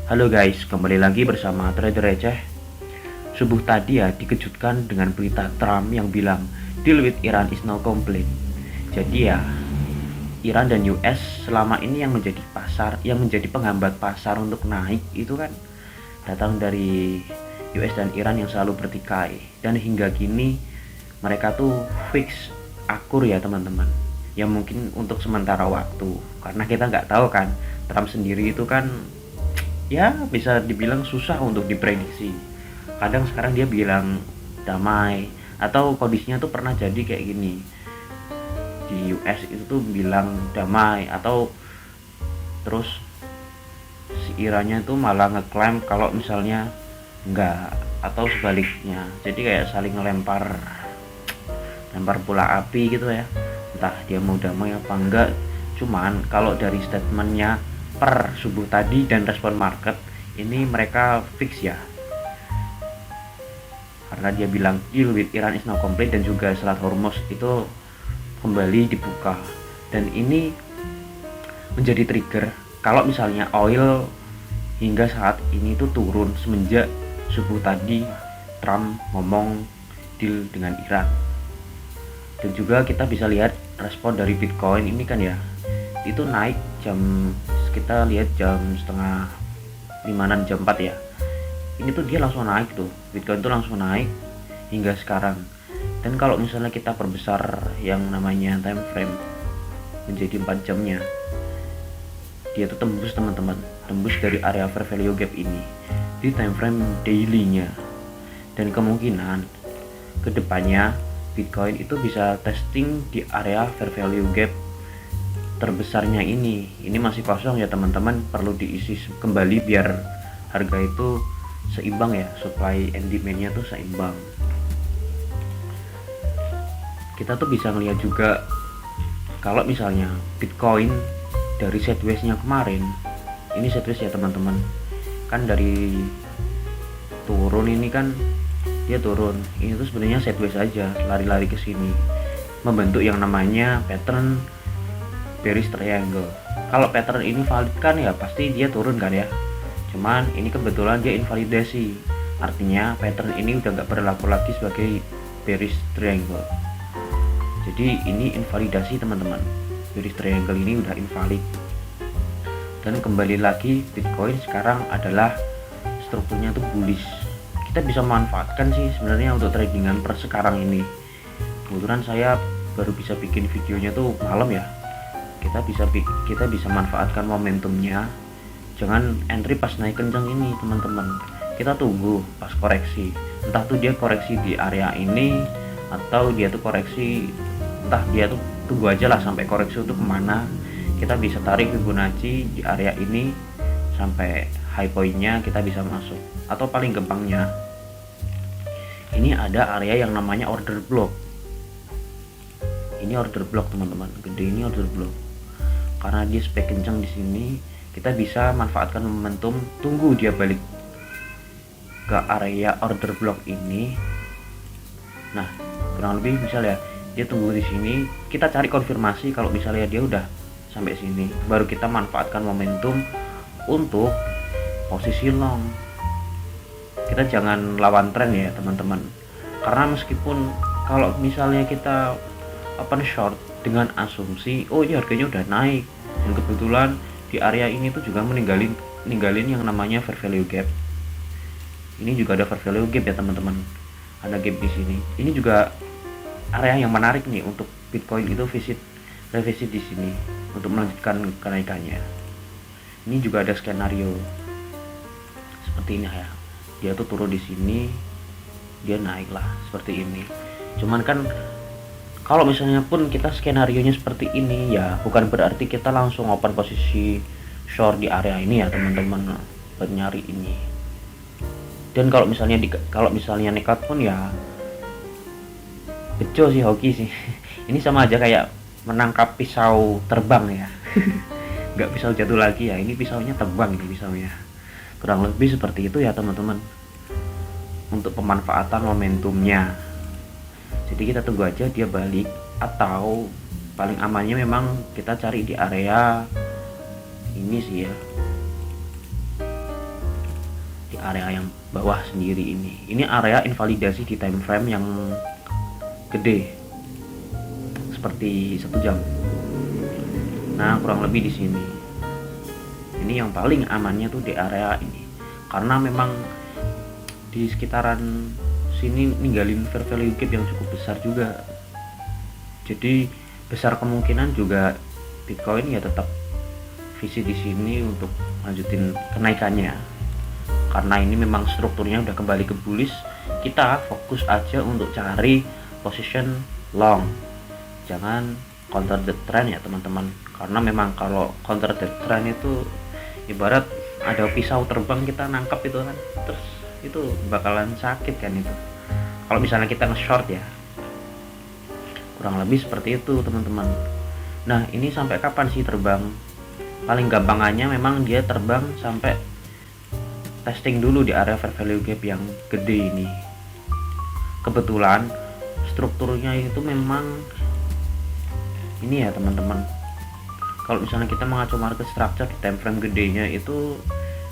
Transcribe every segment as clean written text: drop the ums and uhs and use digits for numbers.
Halo guys, kembali lagi bersama Trader Receh. Subuh tadi ya dikejutkan dengan berita Trump yang bilang deal with Iran is now complete. Jadi ya Iran dan US selama ini yang menjadi penghambat pasar untuk naik itu kan datang dari US dan Iran yang selalu bertikai, dan hingga kini mereka tuh fix akur ya teman-teman. Ya mungkin untuk sementara waktu, karena kita nggak tahu kan, Trump sendiri itu kan ya bisa dibilang susah untuk diprediksi. Kadang sekarang dia bilang damai, atau kondisinya tuh pernah jadi kayak gini, di US itu tuh bilang damai, atau terus si Irannya tuh malah ngeklaim kalau misalnya enggak, atau sebaliknya. Jadi kayak saling lempar bola api gitu ya, entah dia mau damai apa enggak. Cuman kalau dari statementnya per subuh tadi dan respon market ini, mereka fix ya, karena dia bilang deal with Iran is now complete, dan juga Selat Hormuz itu kembali dibuka. Dan ini menjadi trigger kalau misalnya oil hingga saat ini tuh turun semenjak subuh tadi Trump ngomong deal dengan Iran. Dan juga kita bisa lihat respon dari Bitcoin ini kan ya, itu naik kita lihat jam setengah 5 jam 4 ya, ini tuh dia langsung naik tuh, Bitcoin tuh langsung naik hingga sekarang. Dan kalau misalnya kita perbesar yang namanya time frame menjadi 4 jamnya, dia tuh tembus teman-teman, tembus dari area fair value gap ini di time frame daily-nya. Dan kemungkinan kedepannya Bitcoin itu bisa testing di area fair value gap terbesarnya ini. Ini masih kosong ya teman-teman, perlu diisi kembali biar harga itu seimbang ya, supply and demand-nya tuh seimbang. Kita tuh bisa ngeliat juga kalau misalnya Bitcoin dari sideways-nya kemarin, ini sideways ya teman-teman, kan dari turun ini kan dia turun, ini tuh sebenarnya sideways aja, lari-lari ke sini membentuk yang namanya pattern bearish triangle. Kalau pattern ini valid kan ya pasti dia turun kan ya, cuman ini kebetulan dia invalidasi, artinya pattern ini udah nggak berlaku lagi sebagai bearish triangle. Jadi ini invalidasi teman-teman, bearish triangle ini udah invalid. Dan kembali lagi Bitcoin sekarang adalah strukturnya tuh bullish. Kita bisa manfaatkan sih sebenarnya untuk tradingan per sekarang ini. Kebetulan saya baru bisa bikin videonya tuh malam ya. Kita bisa manfaatkan momentumnya. Jangan entry pas naik kencang ini teman-teman. Kita tunggu pas koreksi. Entah tuh dia koreksi di area ini, atau dia tuh koreksi, entah dia tuh tunggu aja lah sampai koreksi itu kemana. Kita bisa tarik Fibonacci di area ini sampai high point-nya kita bisa masuk. Atau paling gampangnya ini ada area yang namanya order block. Ini order block teman-teman, gede ini order block. Karena dia spek kencang di sini, kita bisa manfaatkan momentum, tunggu dia balik ke area order block ini. Nah, kurang lebih misalnya dia tunggu di sini, kita cari konfirmasi kalau misalnya dia udah sampai sini, baru kita manfaatkan momentum untuk posisi long. Kita jangan lawan tren ya teman-teman, karena meskipun kalau misalnya kita open short dengan asumsi oh ini harganya udah naik, dan kebetulan di area ini tuh juga ninggalin yang namanya fair value gap. Ini juga ada fair value gap ya teman-teman, ada gap di sini. Ini juga area yang menarik nih untuk Bitcoin itu revisit di sini untuk melanjutkan kenaikannya. Ini juga ada skenario seperti ini ya, dia tuh turun di sini, dia naik lah seperti ini. Cuman kan kalau misalnya pun kita skenario nya seperti ini ya, bukan berarti kita langsung open posisi short di area ini ya teman-teman, buat nyari ini. Dan kalau misalnya nekat pun ya bejo sih, hoki sih. Ini sama aja kayak menangkap pisau terbang ya. Nggak pisau jatuh lagi ya, ini pisaunya terbang, ini pisaunya. Kurang lebih seperti itu ya teman-teman untuk pemanfaatan momentumnya. Jadi kita tunggu aja dia balik, atau paling amannya memang kita cari di area ini sih ya, area yang bawah sendiri ini area invalidasi di time frame yang gede seperti 1 jam. Nah, kurang lebih di sini. Ini yang paling amannya tuh di area ini. Karena memang di sekitaran sini ninggalin fair value gap yang cukup besar juga. Jadi besar kemungkinan juga Bitcoin ya tetap visit di sini untuk lanjutin kenaikannya. Karena ini memang strukturnya udah kembali ke bullish, kita fokus aja untuk cari position long. Jangan counter the trend ya teman-teman. Karena memang kalau counter the trend itu ibarat ada pisau terbang kita nangkap itu kan, terus itu bakalan sakit kan itu. Kalau misalnya kita nge-short ya, kurang lebih seperti itu teman-teman. Nah, ini sampai kapan sih terbang? Paling gampangannya memang dia terbang sampai testing dulu di area fair value gap yang gede ini. Kebetulan strukturnya itu memang ini ya teman-teman. Kalau misalnya kita mengacu market structure di time frame gedenya itu,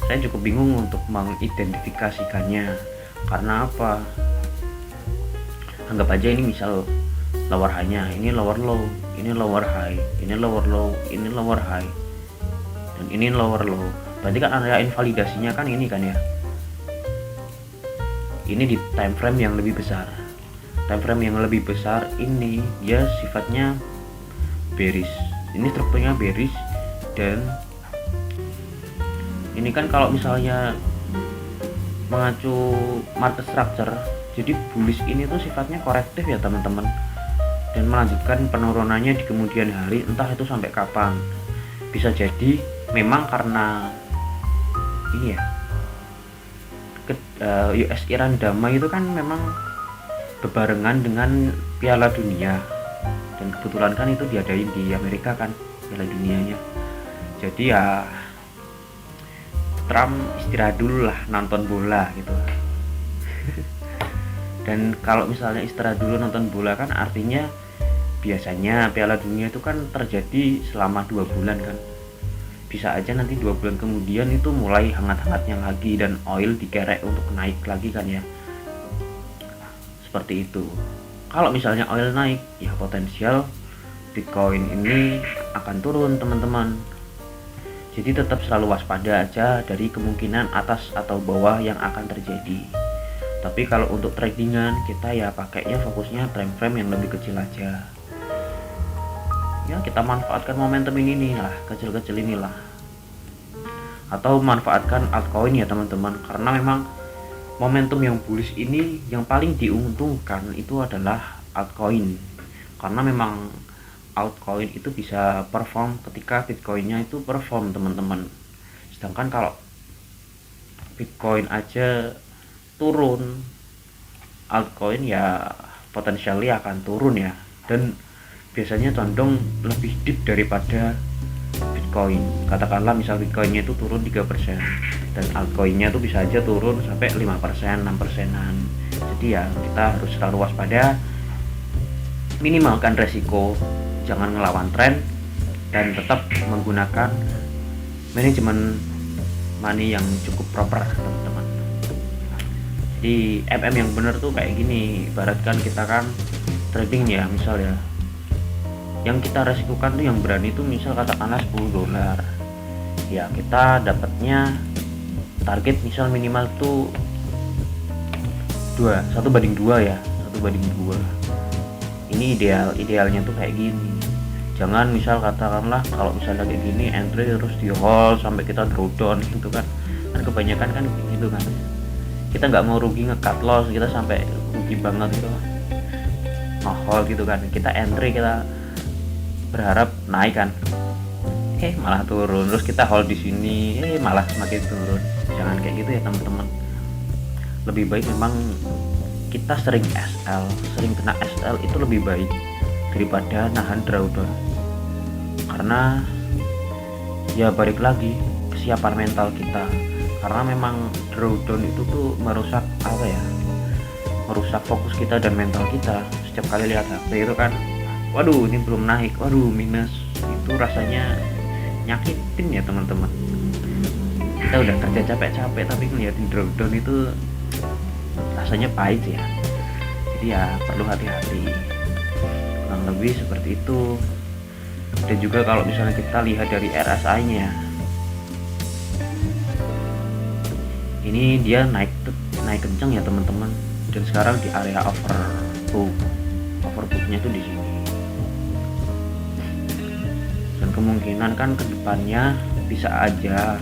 saya cukup bingung untuk mengidentifikasikannya. Karena apa? Anggap aja ini misal lower high-nya, ini lower low, ini lower high, ini lower low, ini lower high, dan ini lower low. Berarti kan area invalidasinya kan ini kan ya. Ini di time frame yang lebih besar. Time frame yang lebih besar ini dia sifatnya bearish. Ini strukturnya bearish, dan ini kan kalau misalnya mengacu market structure, jadi bullish ini tuh sifatnya korektif ya teman-teman, dan melanjutkan penurunannya di kemudian hari, entah itu sampai kapan. Bisa jadi memang karena ini ya, US Iran damai itu kan memang berbarengan dengan Piala Dunia, dan kebetulan kan itu diadain di Amerika kan Piala Dunianya. Jadi ya Trump istirahat dulu lah nonton bola gitu. Dan kalau misalnya istirahat dulu nonton bola kan artinya biasanya Piala Dunia itu kan terjadi selama 2 bulan kan. Bisa aja nanti 2 bulan kemudian itu mulai hangat-hangatnya lagi dan oil dikerek untuk naik lagi kan ya. Seperti itu. Kalau misalnya oil naik ya potensial Bitcoin ini akan turun teman-teman. Jadi tetap selalu waspada aja dari kemungkinan atas atau bawah yang akan terjadi. Tapi kalau untuk tradingan kita ya pakainya fokusnya time frame yang lebih kecil aja. Ya kita manfaatkan momentum ini lah, kecil-kecil inilah. Atau manfaatkan altcoin ya teman-teman, karena memang momentum yang bullish ini yang paling diuntungkan itu adalah altcoin. Karena memang altcoin itu bisa perform ketika Bitcoinnya itu perform teman-teman. Sedangkan kalau Bitcoin aja turun, altcoin ya potensialnya akan turun ya, dan biasanya condong lebih deep daripada Bitcoin. Katakanlah misal Bitcoinnya itu turun 3%, dan altcoinnya tuh bisa aja turun sampai 5%, 6%-an. Jadi ya kita harus selalu waspada, minimalkan resiko, jangan ngelawan tren, dan tetap menggunakan manajemen money yang cukup proper teman-teman. Jadi MM yang benar tuh kayak gini, ibaratkan kita kan trading ya, misal ya yang kita resikokan tuh yang berani tuh misal katakanlah $10 ya, kita dapatnya target misal minimal tuh 1/2 ya, 1/2. Ini idealnya tuh kayak gini. Jangan misal katakanlah kalau misalnya kayak gini entry terus di hold sampai kita drawdown gitu kan kebanyakan kan gitu kan, kita nggak mau rugi nge-cut loss, kita sampai rugi banget gitu kan, hold gitu kan, kita entry kita berharap naik kan, malah turun, terus kita hold di sini malah semakin turun. Jangan kayak gitu ya teman-teman. Lebih baik memang kita sering kena SL itu lebih baik daripada nahan drawdown. Karena ya balik lagi kesiapan mental kita, karena memang drawdown itu tuh merusak fokus kita dan mental kita. Setiap kali lihat HP itu kan, waduh ini belum naik, waduh minus, itu rasanya nyakitin ya teman-teman. kita udah kerja capek-capek tapi ngeliatin drop down itu rasanya pahit ya. Jadi ya perlu hati-hati, kurang lebih seperti itu. Dan juga kalau misalnya kita lihat dari RSI nya, ini dia naik kenceng ya teman-teman, dan sekarang di area overbooknya itu di sini. Dan kemungkinan kan kedepannya bisa aja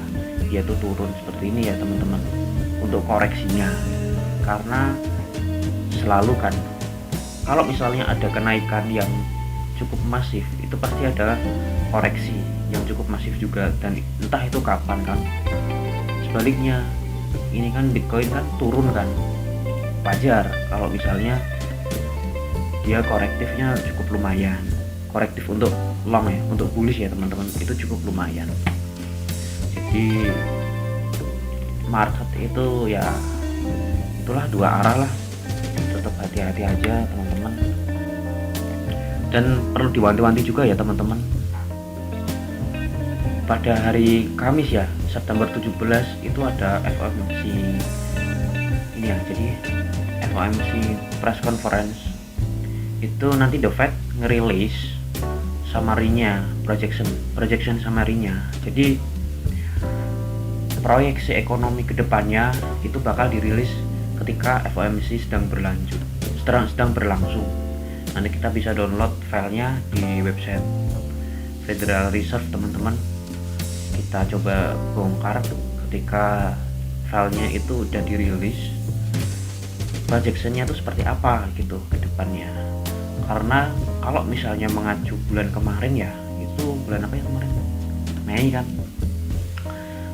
dia tuh turun seperti ini ya teman-teman untuk koreksinya, karena selalu kan kalau misalnya ada kenaikan yang cukup masif itu pasti ada koreksi yang cukup masif juga, dan entah itu kapan kan. Sebaliknya ini kan Bitcoin kan turun kan, wajar kalau misalnya dia korektifnya cukup lumayan. Korektif untuk long ya, untuk bullish ya teman-teman, itu cukup lumayan. Jadi market itu ya itulah dua arah lah, tetap hati-hati aja teman-teman. Dan perlu diwanti-wanti juga ya teman-teman, pada hari Kamis ya September 17 itu ada FOMC ini ya. Jadi FOMC press conference itu nanti The Fed ngerilis summary-nya, projection summary-nya. Jadi proyeksi ekonomi kedepannya itu bakal dirilis ketika FOMC sedang berlangsung. Nanti kita bisa download filenya di website Federal Reserve teman-teman. Kita coba bongkar ketika filenya itu udah dirilis, projectionnya itu seperti apa gitu ke depannya. Karena kalau misalnya mengacu bulan kemarin ya, itu bulan apa ya kemarin? Mei kan.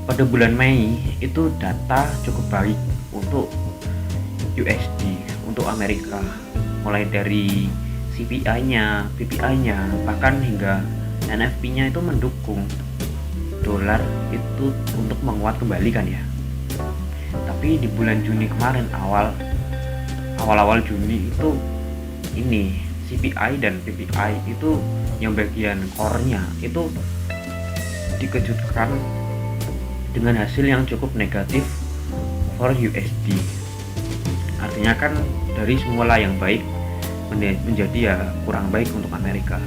Pada bulan Mei itu data cukup baik untuk USD, untuk Amerika, mulai dari CPI-nya, PPI-nya, bahkan hingga NFP-nya itu mendukung dolar itu untuk menguat kembali kan ya. Tapi di bulan Juni kemarin, awal-awal Juni itu ini CPI dan PPI itu yang bagian core-nya itu dikejutkan dengan hasil yang cukup negatif for USD. Artinya kan dari semula yang baik menjadi ya kurang baik untuk Amerika.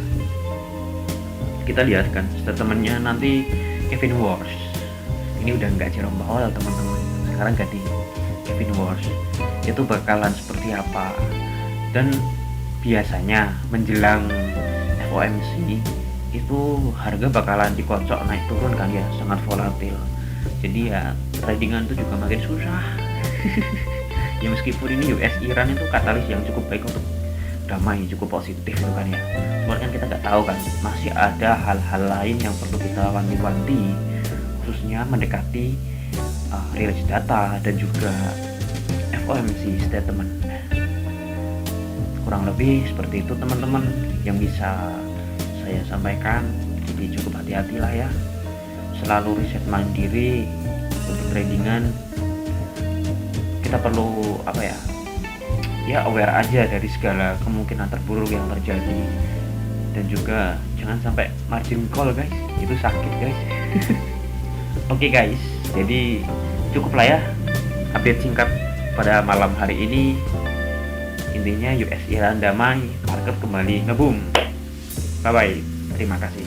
Kita lihat kan statementnya nanti Kevin Warsh. Ini udah nggak Jerome Powell teman-teman, sekarang ganti Kevin Warsh. Itu bakalan seperti apa? Dan biasanya menjelang FOMC itu harga bakalan dikocok naik turun kan ya, sangat volatil. Jadi ya tradingan itu juga makin susah. Ya meskipun ini US Iran itu katalis yang cukup baik untuk damai, cukup positif itu kan ya. Cuma kan kita nggak tahu kan, masih ada hal-hal lain yang perlu kita wanti-wanti, khususnya mendekati rilis data dan juga FOMC statement. Kurang lebih seperti itu teman-teman yang bisa saya sampaikan. Jadi cukup hati-hatilah ya, selalu riset mandiri untuk tradingan. Kita perlu ya aware aja dari segala kemungkinan terburuk yang terjadi, dan juga jangan sampai margin call guys, itu sakit guys. Oke guys, jadi cukuplah ya update singkat pada malam hari ini. Intinya US Iran damai, market kembali ngeboom. Bye bye, terima kasih.